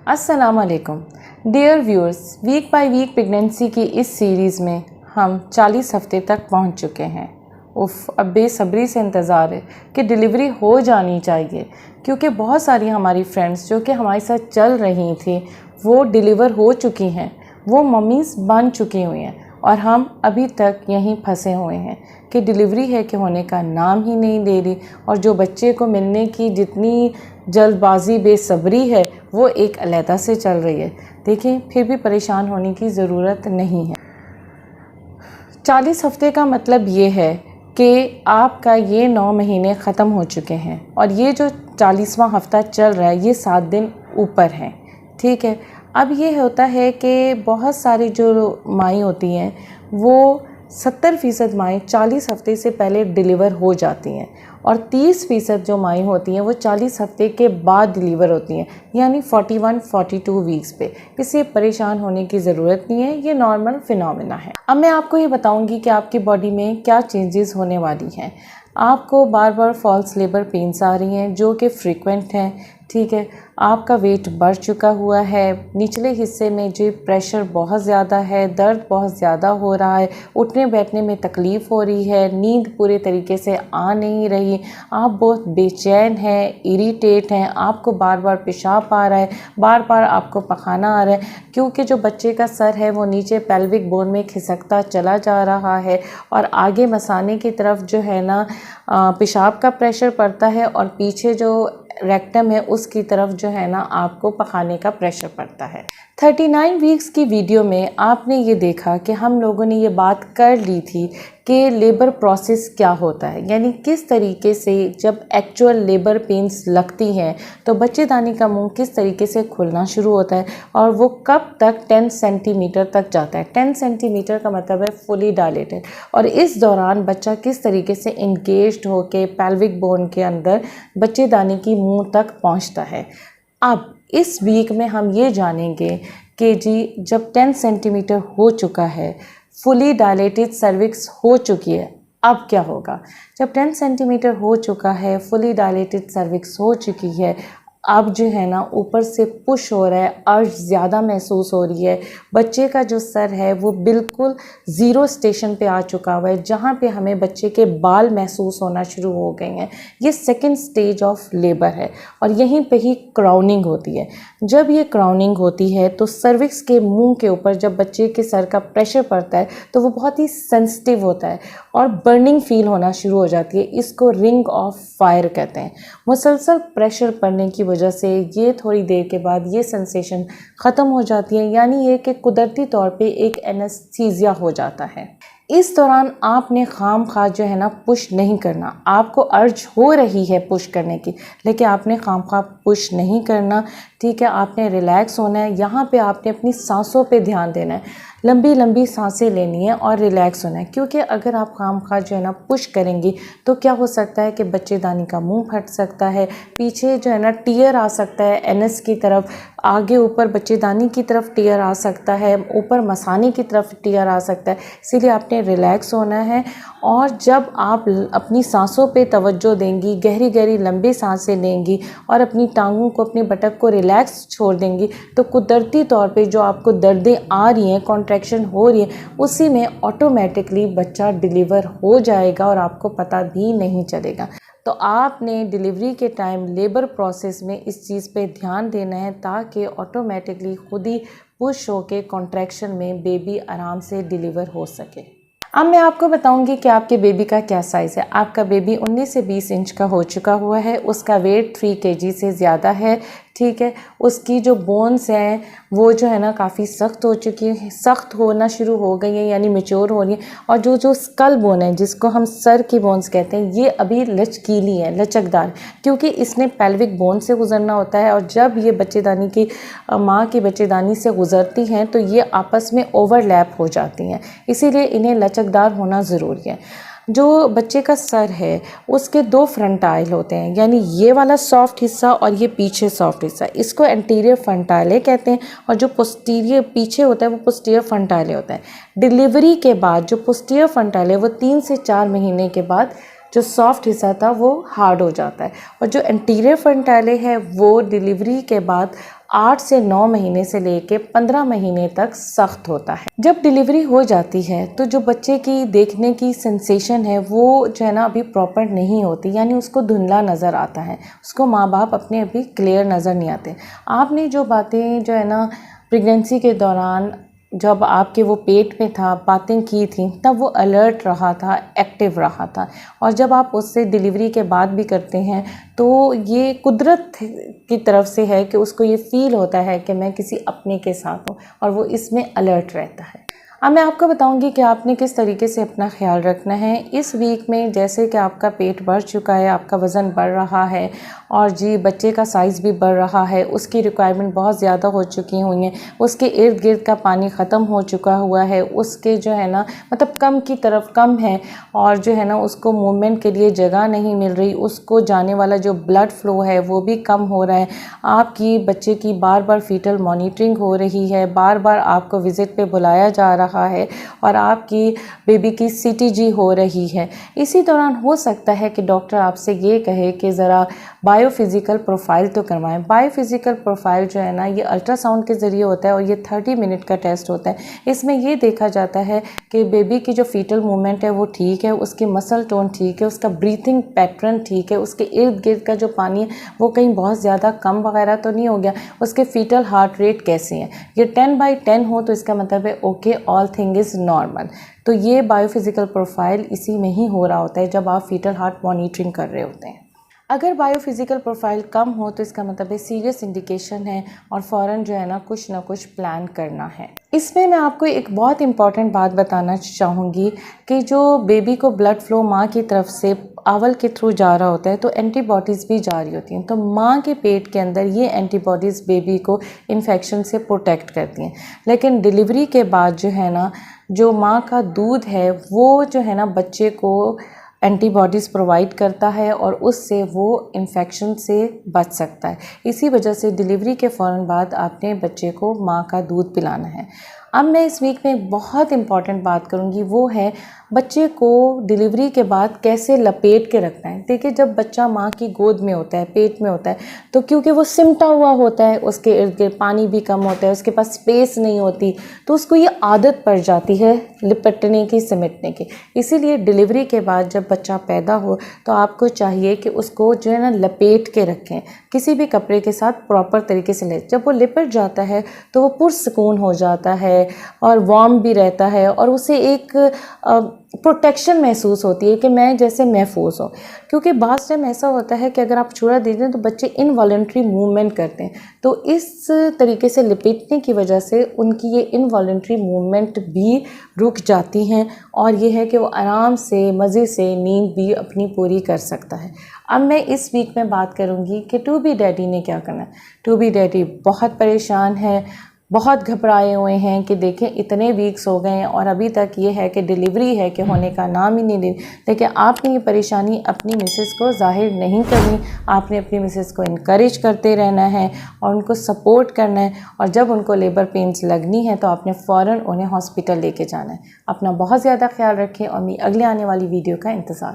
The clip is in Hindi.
अस्सलाम वालेकुम dear viewers, week by week pregnancy की इस सीरीज़ में हम 40 हफ्ते तक पहुंच चुके हैं। अब बेसब्री से इंतज़ार है कि डिलीवरी हो जानी चाहिए, क्योंकि बहुत सारी हमारी फ्रेंड्स जो कि हमारे साथ चल रही थी वो डिलीवर हो चुकी हैं, वो मम्मीज़ बन चुकी हुई हैं और हम अभी तक यहीं फंसे हुए हैं कि डिलीवरी है कि होने का नाम ही नहीं ले रही। और जो बच्चे को मिलने की जितनी जल्दबाजी बेसब्री है वो एक अलहदा से चल रही है। देखें, फिर भी परेशान होने की ज़रूरत नहीं है। 40 हफ्ते का मतलब ये है कि आपका ये 9 महीने ख़त्म हो चुके हैं और ये जो 40वां हफ्ता चल रहा है ये 7 दिन ऊपर है। ठीक है, अब ये होता है कि बहुत सारी जो माएँ होती हैं वो 70% माएँ 40 हफ्ते से पहले डिलीवर हो जाती हैं और 30% जो माएँ होती हैं वो 40 हफ्ते के बाद डिलीवर होती हैं, यानी 41-42 वीक्स पे। इससे परेशान होने की ज़रूरत नहीं है, ये नॉर्मल फिनोमेना है। अब मैं आपको ये बताऊंगी कि आपकी बॉडी में क्या चेंजेस होने वाली हैं। आपको बार बार फॉल्स लेबर पेन्स आ रही हैं जो कि फ्रीक्वेंट हैं। ठीक है, आपका वेट बढ़ चुका हुआ है, निचले हिस्से में जो प्रेशर बहुत ज़्यादा है, दर्द बहुत ज़्यादा हो रहा है, उठने बैठने में तकलीफ़ हो रही है, नींद पूरे तरीके से आ नहीं रही, आप बहुत बेचैन हैं, इरिटेट हैं, आपको बार बार पेशाब आ रहा है, बार बार आपको पखाना आ रहा है, क्योंकि जो बच्चे का सर है वो नीचे पेल्विक बोन में खिसकता चला जा रहा है और आगे मसाने की तरफ जो है ना पेशाब का प्रेशर पड़ता है और पीछे जो रेक्टम है उसकी तरफ जो है ना आपको पखाने का प्रेशर पड़ता है। 39 वीक्स की वीडियो में आपने ये देखा कि हम लोगों ने ये बात कर ली थी कि लेबर प्रोसेस क्या होता है, यानी किस तरीके से जब एक्चुअल लेबर पेन्स लगती हैं तो बच्चेदानी का मुंह किस तरीके से खुलना शुरू होता है और वो कब तक 10 सेंटीमीटर तक जाता है। 10 सेंटीमीटर का मतलब है फुली डायलेटेड, और इस दौरान बच्चा किस तरीके से इंगेज्ड होकर पेल्विक बोन के अंदर बच्चेदानी की मुंह तक पहुंचता है। अब इस वीक में हम ये जानेंगे कि जी जब 10 सेंटीमीटर हो चुका है, फुली डायलेटेड सर्विक्स हो चुकी है, अब क्या होगा। जब 10 सेंटीमीटर हो चुका है, फुली डायलेटेड सर्विक्स हो चुकी है, अब जो है ना ऊपर से पुश हो रहा है, अर्ज ज़्यादा महसूस हो रही है, बच्चे का जो सर है वो बिल्कुल ज़ीरो स्टेशन पे आ चुका हुआ है, जहाँ पे हमें बच्चे के बाल महसूस होना शुरू हो गए हैं। ये सेकंड स्टेज ऑफ लेबर है और यहीं पे ही क्राउनिंग होती है। जब ये क्राउनिंग होती है तो सर्विक्स के मुंह के ऊपर जब बच्चे के सर का प्रेशर पड़ता है तो वो बहुत ही सेंसिटिव होता है और बर्निंग फील होना शुरू हो जाती है। इसको रिंग ऑफ फायर कहते हैं। मुसलसल प्रेशर पड़ने की वजह से ये थोड़ी देर के बाद ये सेंसेशन ख़त्म हो जाती है, यानी ये कि कुदरती तौर पे एक एनेस्थीसिया हो जाता है। इस दौरान आपने खामखा जो है ना पुश नहीं करना। आपको अर्ज हो रही है पुश करने की, लेकिन आपने खामखा पुश नहीं करना। ठीक है, आपने रिलैक्स होना है। यहाँ पे आपने अपनी सांसों पे ध्यान देना है, लंबी लंबी सांसें लेनी है और रिलैक्स होना है, क्योंकि अगर आप खामखा जो है ना पुश करेंगी तो क्या हो सकता है कि बच्चेदानी का मुंह फट सकता है, पीछे जो है ना टीयर आ सकता है एनएस की तरफ, आगे ऊपर बच्चेदानी की तरफ टीयर आ सकता है, ऊपर मसाने की तरफ टीयर आ सकता है। इसीलिए आपने रिलैक्स होना है और जब आप अपनी सांसों पे तवज्जो देंगी, गहरी गहरी लंबी सांसें लेंगी और अपनी टांगों को, अपनी बटक को रिलैक्स छोड़ देंगी तो कुदरती तौर पे जो आपको दर्दें आ रही हैं, कॉन्ट्रैक्शन हो रही है, उसी में ऑटोमेटिकली बच्चा डिलीवर हो जाएगा और आपको पता भी नहीं चलेगा। तो आपने डिलीवरी के टाइम लेबर प्रोसेस में इस चीज़ पे ध्यान देना है ताकि ऑटोमेटिकली खुद ही पुश होके कॉन्ट्रैक्शन में बेबी आराम से डिलीवर हो सके। अब मैं आपको बताऊंगी कि आपके बेबी का क्या साइज़ है। आपका बेबी 19 से 20 इंच का हो चुका हुआ है, उसका वेट 3 kg से ज़्यादा है। ठीक है, उसकी जो बोन्स हैं वो जो है ना काफ़ी सख्त हो चुकी है, सख्त होना शुरू हो गई है, यानी मैच्योर हो रही है। और जो स्कल बोन है, जिसको हम सर की बोन्स कहते हैं, ये अभी लचकीली है, लचकदार, क्योंकि इसने पेल्विक बोन से गुजरना होता है और जब ये बच्चेदानी की माँ की बच्चेदानी से गुजरती हैं तो ये आपस में ओवरलैप हो जाती हैं, इसीलिए इन्हें लचकदार होना ज़रूरी है। जो बच्चे का सर है उसके 2 फ्रंटाइल होते हैं, यानी ये वाला सॉफ्ट हिस्सा और ये पीछे सॉफ्ट हिस्सा, इसको एंटीरियर फ्रंटाइले कहते हैं और जो पोस्टीरियर पीछे होता है वो पोस्टीरियर फ्रंटाइले होता है। डिलीवरी के बाद जो पोस्टीरियर फ्रंटाइले वो 3 से 4 महीने के बाद जो सॉफ्ट हिस्सा था वो हार्ड हो जाता है। और जो एंटीरियर फ्रंटाले है वो डिलीवरी के बाद 8 से 9 महीने से लेके 15 महीने तक सख्त होता है। जब डिलीवरी हो जाती है तो जो बच्चे की देखने की सेंसेशन है वो जो है ना अभी प्रॉपर नहीं होती, यानी उसको धुंधला नज़र आता है, उसको माँ बाप अपने अभी क्लियर नज़र नहीं आते। आपने जो बातें जो है ना प्रेगनेंसी के दौरान जब आपके वो पेट में था बातें की थी, तब वो अलर्ट रहा था, एक्टिव रहा था। और जब आप उससे डिलीवरी के बाद भी करते हैं तो ये कुदरत की तरफ से है कि उसको ये फ़ील होता है कि मैं किसी अपने के साथ हूँ, और वो इसमें अलर्ट रहता है। अब मैं आपको बताऊंगी कि आपने किस तरीके से अपना ख्याल रखना है इस वीक में। जैसे कि आपका पेट बढ़ चुका है, आपका वज़न बढ़ रहा है और जी बच्चे का साइज़ भी बढ़ रहा है, उसकी रिक्वायरमेंट बहुत ज़्यादा हो चुकी हुई है, उसके इर्द गिर्द का पानी ख़त्म हो चुका हुआ है, उसके जो है ना मतलब कम की तरफ कम है, और जो है ना उसको मूवमेंट के लिए जगह नहीं मिल रही, उसको जाने वाला जो ब्लड फ्लो है वो भी कम हो रहा है। आपकी बच्चे की बार बार फीटल मॉनिटरिंग हो रही है, बार बार आपको विज़िट पे बुलाया जा रहा है, और आपकी बेबी की सीटीजी हो रही है। इसी दौरान हो सकता है कि डॉक्टर आपसे ये कहे कि ज़रा बायोफिज़िकल प्रोफाइल तो करवाएं। बायोफिज़िकल प्रोफाइल जो है ना ये अल्ट्रासाउंड के ज़रिए होता है और ये 30 मिनट का टेस्ट होता है। इसमें ये देखा जाता है कि बेबी की जो फीटल मूवमेंट है वो ठीक है, उसकी मसल टोन ठीक है, उसका ब्रीथिंग पैटर्न ठीक है, उसके इर्द गिर्द का जो पानी है वो कहीं बहुत ज़्यादा कम वगैरह तो नहीं हो गया, उसके फीटल हार्ट रेट कैसे हैं। ये 10/10 हो तो इसका मतलब है okay, all thing is normal. तो ये बायोफिज़िकल प्रोफाइल इसी में ही हो रहा होता है जब आप फीटल हार्ट मॉनिटरिंग कर रहे होते हैं। अगर बायोफिज़िकल प्रोफाइल कम हो तो इसका मतलब है सीरियस इंडिकेशन है और फ़ौरन जो है ना कुछ प्लान करना है। इसमें मैं आपको एक बहुत इंपॉर्टेंट बात बताना चाहूँगी कि जो बेबी को ब्लड फ्लो माँ की तरफ से आंवल के थ्रू जा रहा होता है तो एंटीबॉडीज़ भी जा रही होती हैं, तो माँ के पेट के अंदर ये एंटीबॉडीज़ बेबी को इन्फेक्शन से प्रोटेक्ट करती हैं। लेकिन डिलीवरी के बाद जो है ना जो माँ का दूध है वो जो है ना बच्चे को एंटीबॉडीज़ प्रोवाइड करता है और उससे वो इन्फेक्शन से बच सकता है। इसी वजह से डिलीवरी के फ़ौरन बाद आपने बच्चे को माँ का दूध पिलाना है। अब मैं इस वीक में बहुत इंपॉर्टेंट बात करूँगी, वो है बच्चे को डिलीवरी के बाद कैसे लपेट के रखना है। देखिए जब बच्चा माँ की गोद में होता है, पेट में होता है, तो क्योंकि वो सिमटा हुआ होता है, उसके इर्द गिर्द पानी भी कम होता है, उसके पास स्पेस नहीं होती, तो उसको ये आदत पड़ जाती है लिपटने की, सिमटने की। इसीलिए डिलीवरी के बाद जब बच्चा पैदा हो तो आपको चाहिए कि उसको जो है ना लपेट के रखें, किसी भी कपड़े के साथ प्रॉपर तरीके से ले। जब वो लिपट जाता है तो वो पुरसकून हो जाता है और वार्म भी रहता है और उसे एक प्रोटेक्शन महसूस होती है कि मैं जैसे महफूज हूँ। क्योंकि बाज़ टाइम ऐसा होता है कि अगर आप छुड़ा दीजिए तो बच्चे इनवॉलेंट्री मूवमेंट करते हैं, तो इस तरीके से लिपटने की वजह से उनकी ये इनवॉलेंट्री मूवमेंट भी रुक जाती हैं और ये है कि वो आराम से मज़े से नींद भी अपनी पूरी कर सकता है। अब मैं इस वीक में बात करूँगी कि टू बी डैडी ने क्या करना है। टू बी डैडी बहुत परेशान है, बहुत घबराए हुए हैं कि देखें इतने वीक्स हो गए हैं और अभी तक ये है कि डिलीवरी है कि होने का नाम ही नहीं ले। देखिए आपने ये परेशानी अपनी मिसेस को ज़ाहिर नहीं करनी, आपने अपनी मिसेस को इनकरेज करते रहना है और उनको सपोर्ट करना है, और जब उनको लेबर पेन्स लगनी है तो आपने फ़ौरन उन्हें हॉस्पिटल लेके जाना है। अपना बहुत ज़्यादा ख्याल रखें और मेरी अगले आने वाली वीडियो का इंतज़ार